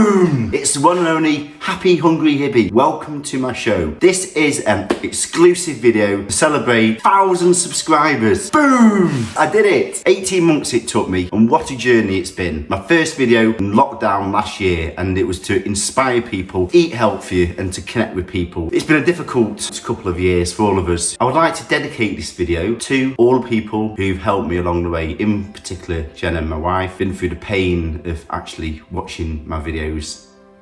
Boom! It's the one and only Happy Hungry Hibby. Welcome to my show. This is an exclusive video to celebrate 1,000 subscribers. Boom! I did it. 18 months it took me, and what a journey it's been. My first video in lockdown last year, and it was to inspire people, eat healthier, and to connect with people. It's been a difficult couple of years for all of us. I would like to dedicate this video to all the people who've helped me along the way, in particular Jenna, my wife, been through the pain of actually watching my videos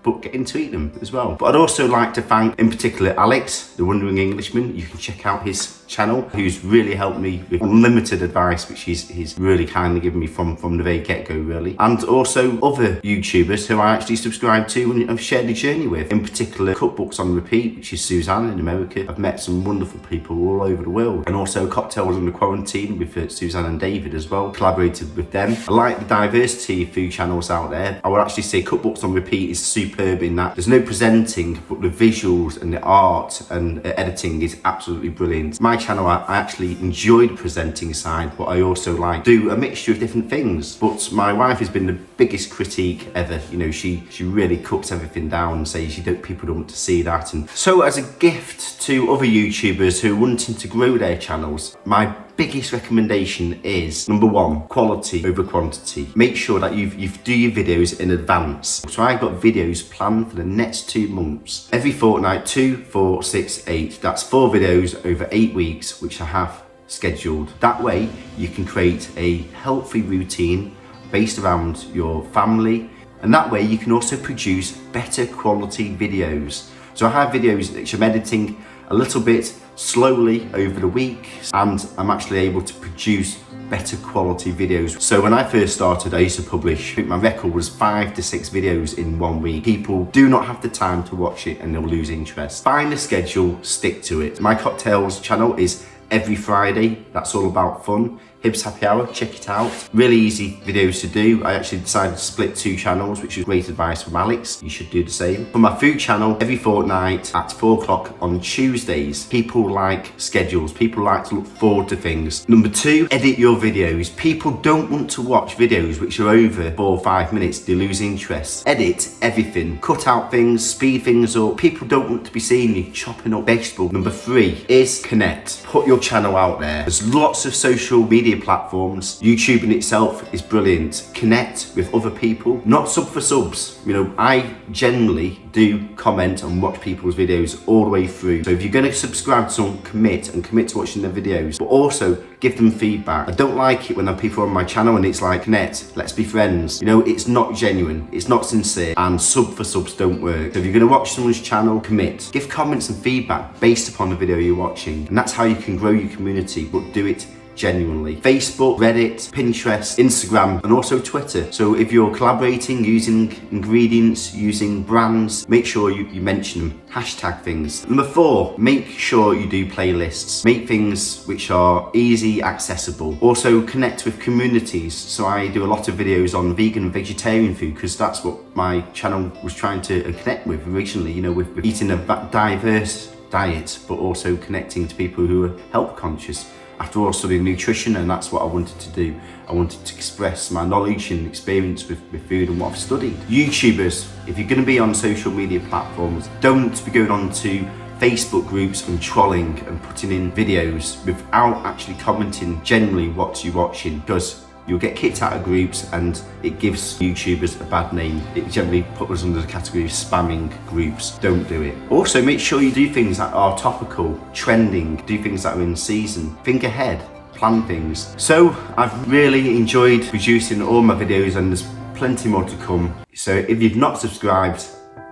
but getting to eat them as well. But I'd also like to thank in particular Alex, the Wandering Englishman. You can check out his channel, who's really helped me with unlimited advice, which he's really kindly given me from the very get-go really. And also other YouTubers who I actually subscribe to and have shared the journey with, in particular Cookbooks on Repeat, which is Suzanne in America. I've met some wonderful people all over the world, and also Cocktails in the Quarantine with Suzanne and David as well, collaborated with them. I like the diversity of food channels out there. I would actually say Cookbooks on Repeat is superb in that there's no presenting, but the visuals and the art and editing is absolutely brilliant. My channel, I actually enjoy the presenting side, but I also like do a mixture of different things. But my wife has been the biggest critique ever. You know, she really cooks everything down and says people don't want to see that. And so as a gift to other YouTubers who are wanting to grow their channels, my biggest recommendation is, number one, quality over quantity. Make sure that you do your videos in advance. So I've got videos planned for the next 2 months. Every fortnight, 2, 4, 6, 8. That's 4 videos over 8 weeks, which I have scheduled. That way, you can create a healthy routine based around your family, and that way you can also produce better quality videos. So I have videos which I'm editing a little bit slowly over the week, and I'm actually able to produce better quality videos. So when I first started, I used to publish, I think my record was 5 to 6 videos in 1 week. People do not have the time to watch it and they'll lose interest. Find a schedule, stick to it. My Cocktails channel is every Friday. That's all about fun. Hib's Happy Hour, check it out. Really easy videos to do. I actually decided to split 2 channels, which was great advice from Alex. You should do the same. For my food channel, every fortnight at 4 o'clock on Tuesdays. People like schedules. People like to look forward to things. Number 2, edit your videos. People don't want to watch videos which are over 4 or 5 minutes. They lose interest. Edit everything. Cut out things, speed things up. People don't want to be seeing you chopping up vegetables. Number 3 is connect. Put your channel out there. There's lots of social media platforms. YouTube in itself is brilliant. Connect with other people, not sub for subs. You know, I generally do comment and watch people's videos all the way through. So if you're going to subscribe to someone, commit to watching their videos, but also give them feedback. I don't like it when people are on my channel and it's like, connect, let's be friends. You know, it's not genuine, it's not sincere, and sub for subs don't work. So if you're going to watch someone's channel, commit. Give comments and feedback based upon the video you're watching, and that's how you can grow your community, but do it genuinely. Facebook, Reddit, Pinterest, Instagram, and also Twitter. So if you're collaborating, using ingredients, using brands, make sure you mention them. Hashtag things. Number 4, make sure you do playlists. Make things which are easy, accessible. Also connect with communities. So I do a lot of videos on vegan and vegetarian food, because that's what my channel was trying to connect with originally, you know, with eating a diverse diet, but also connecting to people who are health conscious. After all, studying nutrition, and that's what I wanted to do. I wanted to express my knowledge and experience with food and what I've studied. YouTubers, if you're going to be on social media platforms, don't be going on to Facebook groups and trolling and putting in videos without actually commenting generally what you're watching, because you'll get kicked out of groups and it gives YouTubers a bad name. It generally puts us under the category of spamming groups. Don't do it. Also, make sure you do things that are topical, trending, do things that are in season. Think ahead, plan things. So I've really enjoyed producing all my videos, and there's plenty more to come. So if you've not subscribed,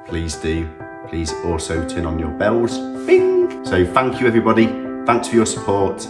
please do. Please also turn on your bells. Bing! So thank you everybody. Thanks for your support.